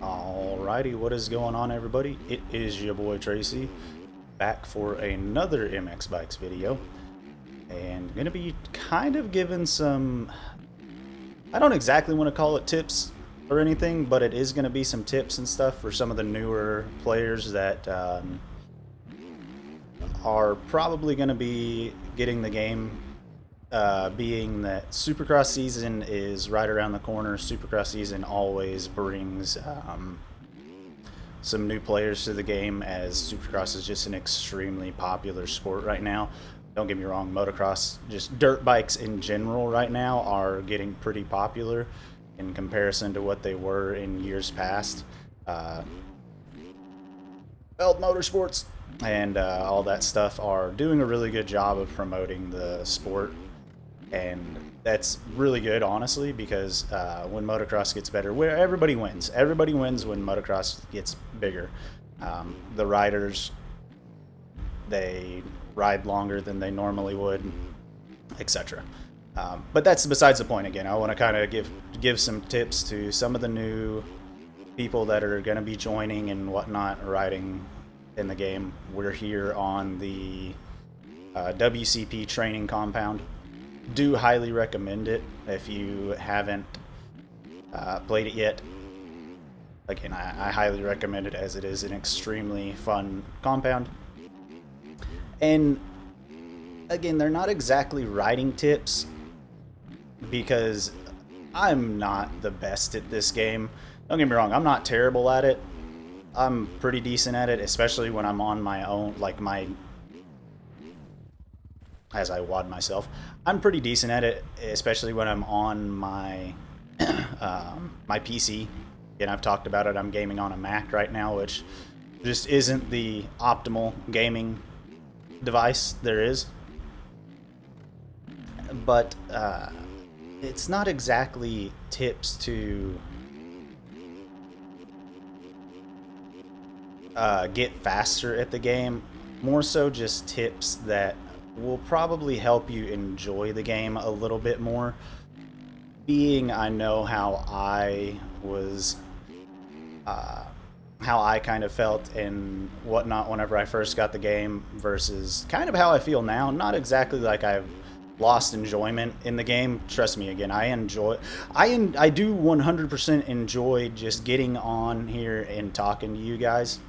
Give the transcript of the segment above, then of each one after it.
Alrighty, what is going on, everybody? It is your boy Tracy, back for another MX Bikes video, and gonna be kind of giving some, I don't exactly want to call it tips or anything, but it is gonna be some tips and stuff for some of the newer players that are probably gonna be getting the game. Being that Supercross season is right around the corner, Supercross season always brings some new players to the game, as Supercross is just an extremely popular sport right now. Don't get me wrong, motocross, just dirt bikes in general right now are getting pretty popular in comparison to what they were in years past. Belt Motorsports and all that stuff are doing a really good job of promoting the sport, and that's really good, honestly, because when motocross gets better, where everybody wins. Everybody wins when motocross gets bigger. The riders, they ride longer than they normally would, etc. But that's besides the point. Again, I want to kind of give some tips to some of the new people that are going to be joining and whatnot, riding in the game. We're here on the WCP training compound. Do highly recommend it if you haven't played it yet. Again, I highly recommend it, as it is an extremely fun compound. And again, they're not exactly riding tips, because I'm not the best at this game. Don't get me wrong, I'm not terrible at it. I'm pretty decent at it, especially when I'm on my own, like as I wad myself. I'm pretty decent at it, especially when I'm on my my PC. And I've talked about it, I'm gaming on a Mac right now, which just isn't the optimal gaming device there is. But it's not exactly tips to get faster at the game, more so just tips that will probably help you enjoy the game a little bit more. Being I know how I was, how I kind of felt and whatnot whenever I first got the game versus kind of how I feel now. Not exactly like I've lost enjoyment in the game. Trust me, again, I do 100% enjoy just getting on here and talking to you guys.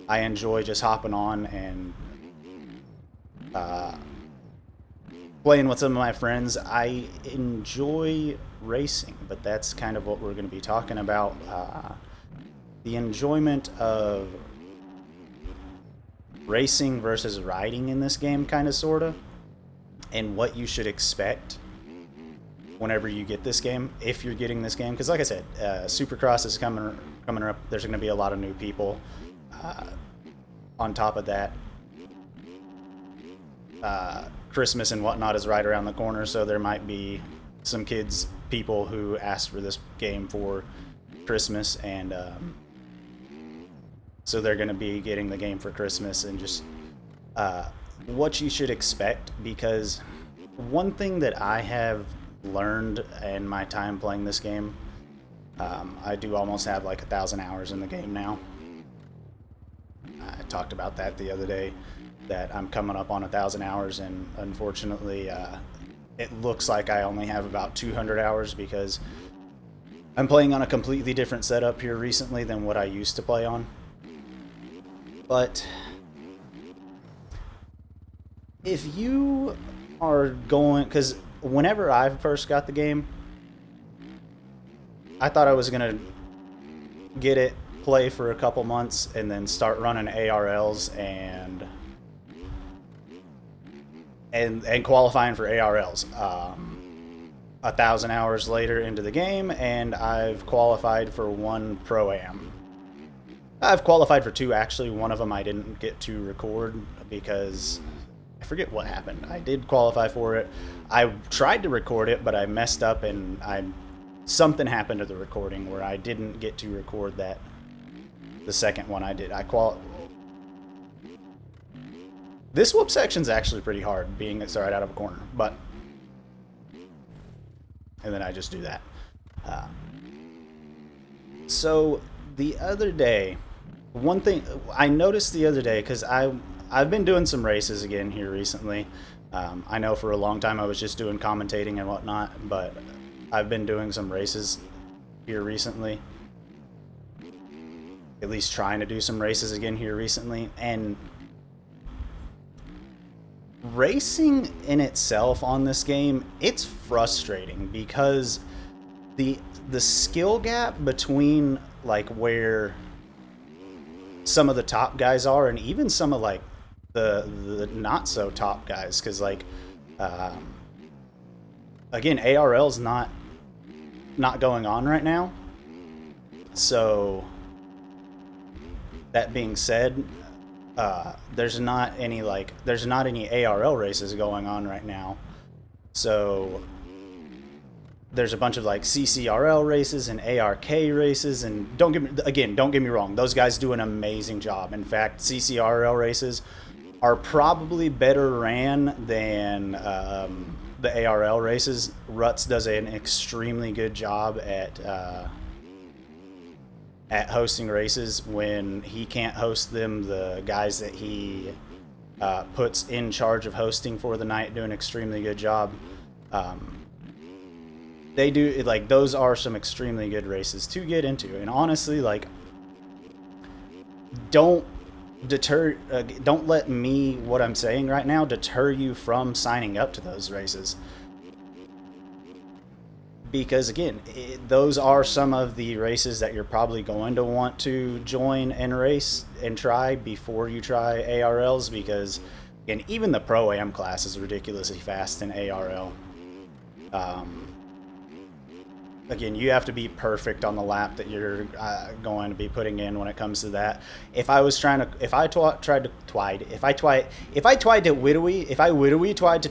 I enjoy just hopping on and playing with some of my friends. I enjoy racing, but that's kind of what we're going to be talking about. The enjoyment of racing versus riding in this game, kind of, sort of, and what you should expect whenever you get this game, if you're getting this game. Because like I said, Supercross is coming up. There's going to be a lot of new people. On top of that, Christmas and whatnot is right around the corner, so there might be some people who asked for this game for Christmas, and so they're going to be getting the game for Christmas. And just what you should expect, because one thing that I have learned in my time playing this game, I do almost have like 1,000 hours in the game now. I talked about that the other day, that I'm coming up on 1,000 hours, and unfortunately it looks like I only have about 200 hours, because I'm playing on a completely different setup here recently than what I used to play on. But if you are going, because whenever I first got the game, I thought I was gonna get it, play for a couple months, and then start running ARLs and qualifying for ARLs. 1,000 hours later into the game, and I've qualified for one Pro-Am. I've qualified for two, actually. One of them I didn't get to record because I forget what happened. I did qualify for it. I tried to record it, but I messed up, and something happened to the recording where I didn't get to record that. The second one I did. This whoop section's actually pretty hard, being it's right out of a corner, but and then I just do that. So the other day, one thing I noticed the other day, because I've been doing some races again here recently. I know for a long time I was just doing commentating and whatnot, but I've been doing some races here recently. At least trying to do some races again here recently, and racing in itself on this game, it's frustrating because the the skill gap between like where some of the top guys are and even some of like the not so top guys, because like um, again, ARL's not going on right now. So that being said, there's not any ARL races going on right now. So there's a bunch of like CCRL races and ARK races, and don't get me wrong, those guys do an amazing job. In fact, CCRL races are probably better ran than the ARL races. Ruts does an extremely good job at hosting races. When he can't host them, the guys that he puts in charge of hosting for the night do an extremely good job. They do, like, those are some extremely good races to get into, and honestly, like, don't don't let me, what I'm saying right now, deter you from signing up to those races, because again, those are some of the races that you're probably going to want to join and race and try before you try ARLs, because again, even the Pro-Am class is ridiculously fast in ARL. Again, you have to be perfect on the lap that you're going to be putting in when it comes to that. If I was trying to, if I tried to twide, if I tried to widowy, if I widowy tried to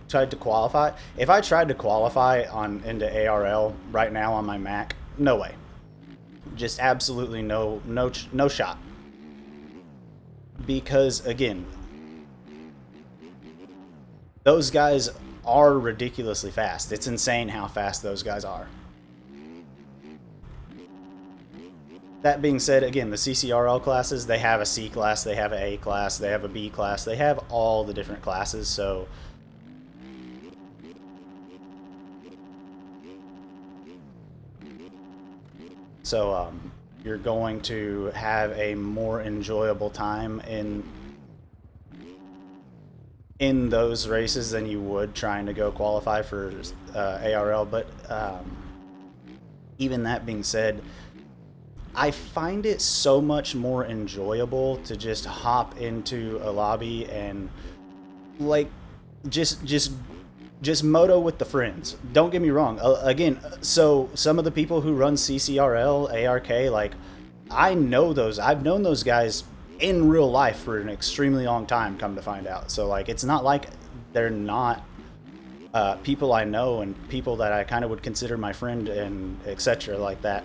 tried to qualify, if I tried to qualify on into ARL right now on my Mac, no way, just absolutely no shot. Because again, those guys are ridiculously fast. It's insane how fast those guys are. That being said, again, the CCRL classes, they have a C class, they have an A class, they have a B class, they have all the different classes, so you're going to have a more enjoyable time in those races than you would trying to go qualify for ARL. But even that being said, I find it so much more enjoyable to just hop into a lobby and like just moto with the friends. Don't get me wrong. Again, so some of the people who run CCRL, ARK, like, I know those. I've known those guys in real life for an extremely long time, come to find out. So like, it's not like they're not people I know and people that I kind of would consider my friend and etc. like that.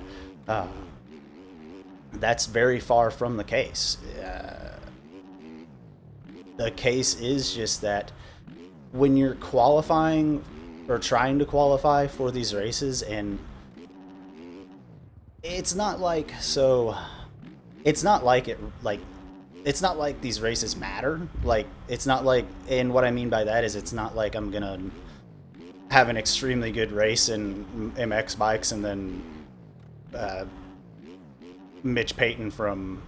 That's very far from the case. The case is just that when you're qualifying or trying to qualify for these races, and it's not like it's not like it's not like these races matter. Like, it's not like, and what I mean by that is, it's not like I'm gonna have an extremely good race in MX bikes and then Mitch Payton from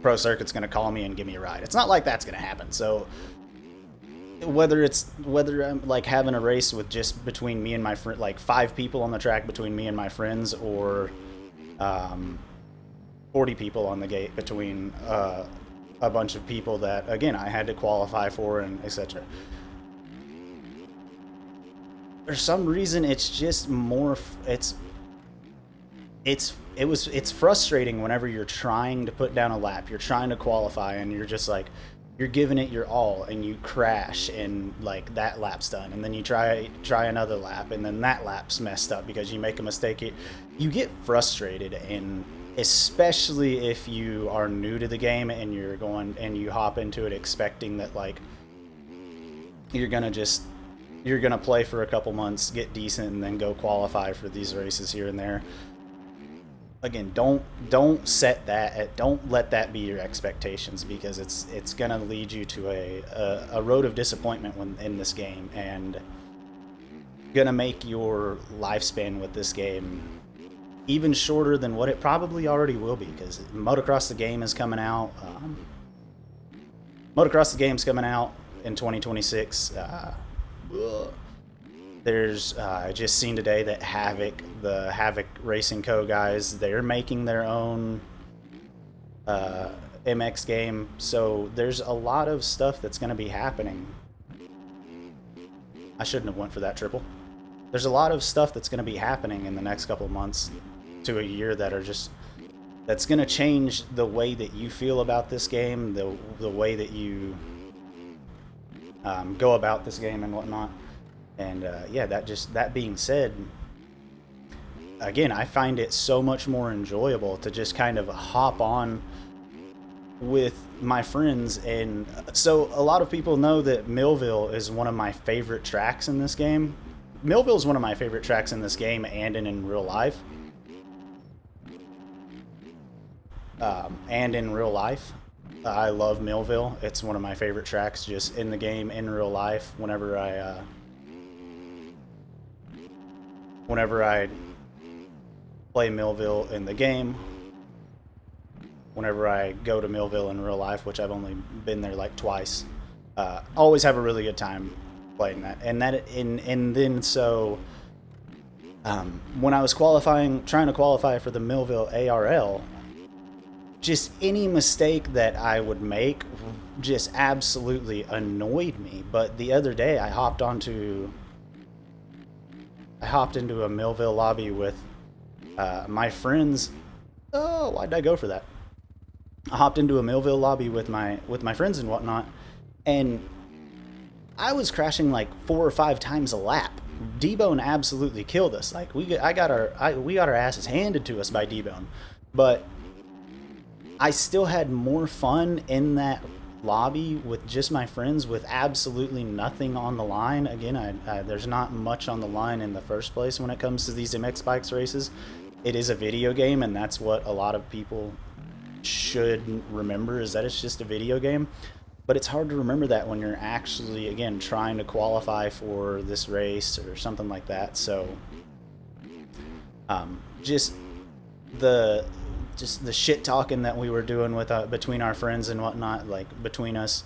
Pro Circuit's gonna call me and give me a ride. It's not like that's gonna happen. So whether I'm like having a race with just between me and my friend, like 5 people on the track between me and my friends, or 40 people on the gate between a bunch of people that again I had to qualify for and etc. For some reason, it's just more. It's frustrating whenever you're trying to put down a lap, you're trying to qualify, and you're just like, you're giving it your all, and you crash, and like that lap's done, and then you try another lap, and then that lap's messed up because you make a mistake. You get frustrated, and especially if you are new to the game and you're going and you hop into it expecting that like you're gonna just you're gonna play for a couple months, get decent, and then go qualify for these races here and there. Again, don't set that don't let that be your expectations, because it's gonna lead you to a road of disappointment when in this game, and gonna make your lifespan with this game even shorter than what it probably already will be, because Motocross the game is coming out. Motocross the game's coming out in 2026. There's I just seen today that the Havoc Racing Co. guys, they're making their own MX game. So there's a lot of stuff that's going to be happening. I shouldn't have went for that triple. There's a lot of stuff that's going to be happening in the next couple of months to a year that's going to change the way that you feel about this game, the way that you go about this game and whatnot. And yeah, that being said, again, I find it so much more enjoyable to just kind of hop on with my friends. And so a lot of people know that Millville is one of my favorite tracks in this game. Millville is one of my favorite tracks in this game and in real life. I love Millville. It's one of my favorite tracks just in the game, in real life. Whenever I play Millville in the game, whenever I go to Millville in real life, which I've only been there like twice, always have a really good time playing that. And then when I was trying to qualify for the Millville ARL, just any mistake that I would make just absolutely annoyed me. But the other day I hopped into a Millville lobby with my friends. Oh, why did I go for that? I hopped into a Millville lobby with my friends and whatnot, and I was crashing like 4 or 5 times a lap. D-Bone absolutely killed us. Like we got our asses handed to us by D-Bone, but I still had more fun in that lobby with just my friends with absolutely nothing on the line. Again, there's not much on the line in the first place when it comes to these MX Bikes races. It is a video game, and that's what a lot of people should remember, is that it's just a video game. But it's hard to remember that when you're actually, again, trying to qualify for this race or something like that. So just the shit talking that we were doing with between our friends and whatnot, like between us,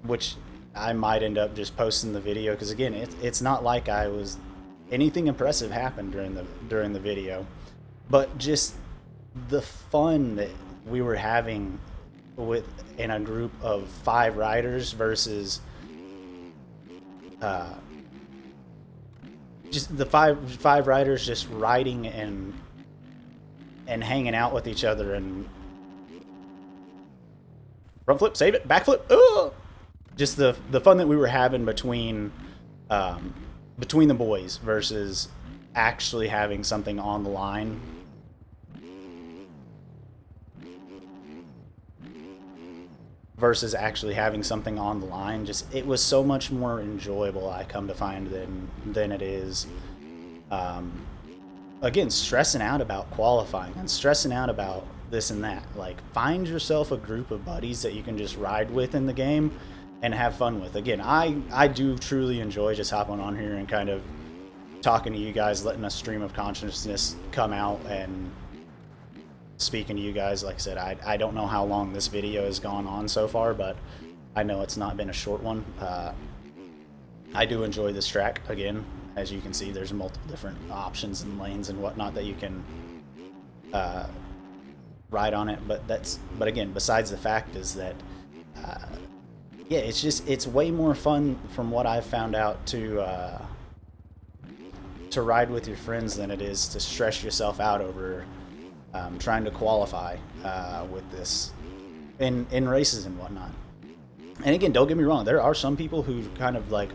which I might end up just posting the video, because again, it's not like anything impressive happened during the video, but just the fun that we were having in a group of 5 riders versus just the five riders just riding and hanging out with each other, and front flip, save it, back flip. Just the fun that we were having between the boys versus actually having something on the line. Just it was so much more enjoyable, I come to find, than it is again, stressing out about qualifying and stressing out about this and that. Like, find yourself a group of buddies that you can just ride with in the game and have fun with. Again, I do truly enjoy just hopping on here and kind of talking to you guys, letting a stream of consciousness come out and speaking to you guys. Like I said, I don't know how long this video has gone on so far, but I know it's not been a short one. I do enjoy this track. Again, as you can see, there's multiple different options and lanes and whatnot that you can ride on it. But again, besides the fact is that yeah, it's way more fun from what I've found out to ride with your friends than it is to stress yourself out over trying to qualify with this in races and whatnot. And again, don't get me wrong, there are some people who kind of like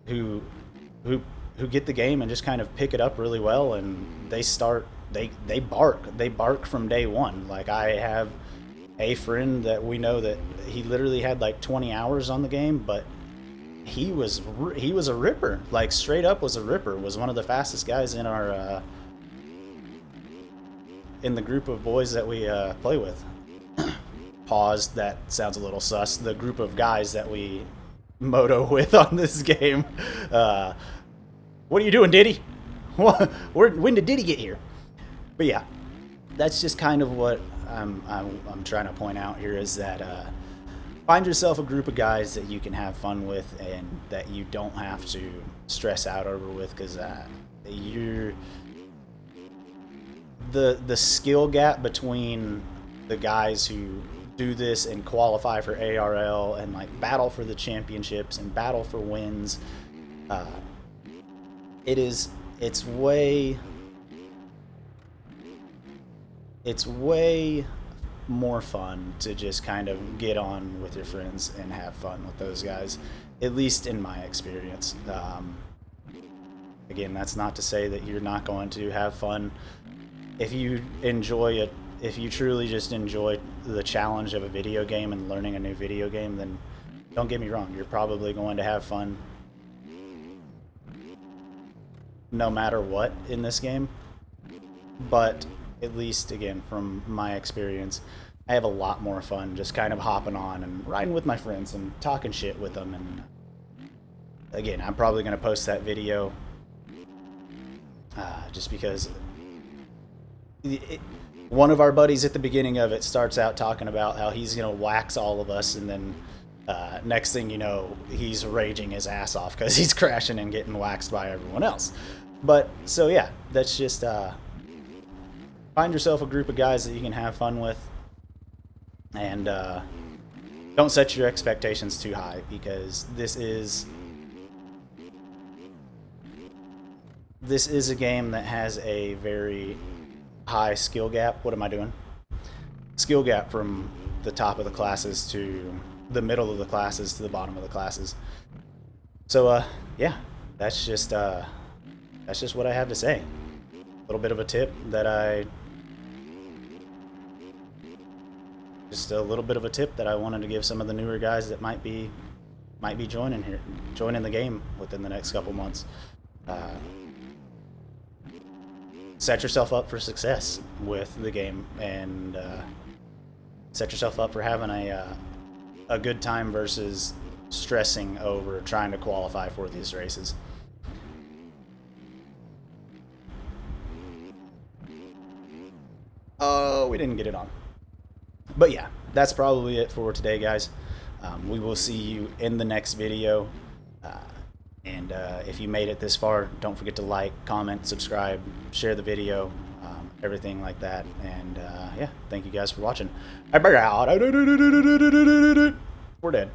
who get the game and just kind of pick it up really well, and they bark from day one. Like, I have a friend that we know that he literally had like 20 hours on the game, but he was a ripper, like straight up was a ripper. Was one of the fastest guys in our in the group of boys that we play with. Pause. That sounds a little sus. The group of guys that we moto with on this game. What are you doing, Diddy? When did Diddy get here? But yeah, that's just kind of what I'm trying to point out here is that find yourself a group of guys that you can have fun with and that you don't have to stress out over with, because you're the skill gap between the guys who do this and qualify for ARL and like battle for the championships and battle for wins. It's way more fun to just kind of get on with your friends and have fun with those guys, at least in my experience. Again, that's not to say that you're not going to have fun. If you enjoy it, if you truly just enjoy the challenge of a video game and learning a new video game, then don't get me wrong, you're probably going to have fun no matter what in this game. But at least, again, from my experience, I have a lot more fun just kind of hopping on and riding with my friends and talking shit with them. And again, I'm probably going to post that video just because one of our buddies at the beginning of it starts out talking about how he's going to wax all of us, and then next thing you know, he's raging his ass off because he's crashing and getting waxed by everyone else. But so yeah, that's just find yourself a group of guys that you can have fun with, and don't set your expectations too high, because this is a game that has a very high skill gap. What am I doing? Skill gap from the top of the classes to the middle of the classes to the bottom of the classes. So yeah, that's just what I have to say. A little bit of a tip that I wanted to give some of the newer guys that might be joining the game within the next couple months. Set yourself up for success with the game, and set yourself up for having a good time versus stressing over trying to qualify for these races. Oh, we didn't get it on. But yeah, that's probably it for today, guys. We will see you in the next video. And if you made it this far, don't forget to like, comment, subscribe, share the video, everything like that. And yeah, thank you guys for watching. We're dead.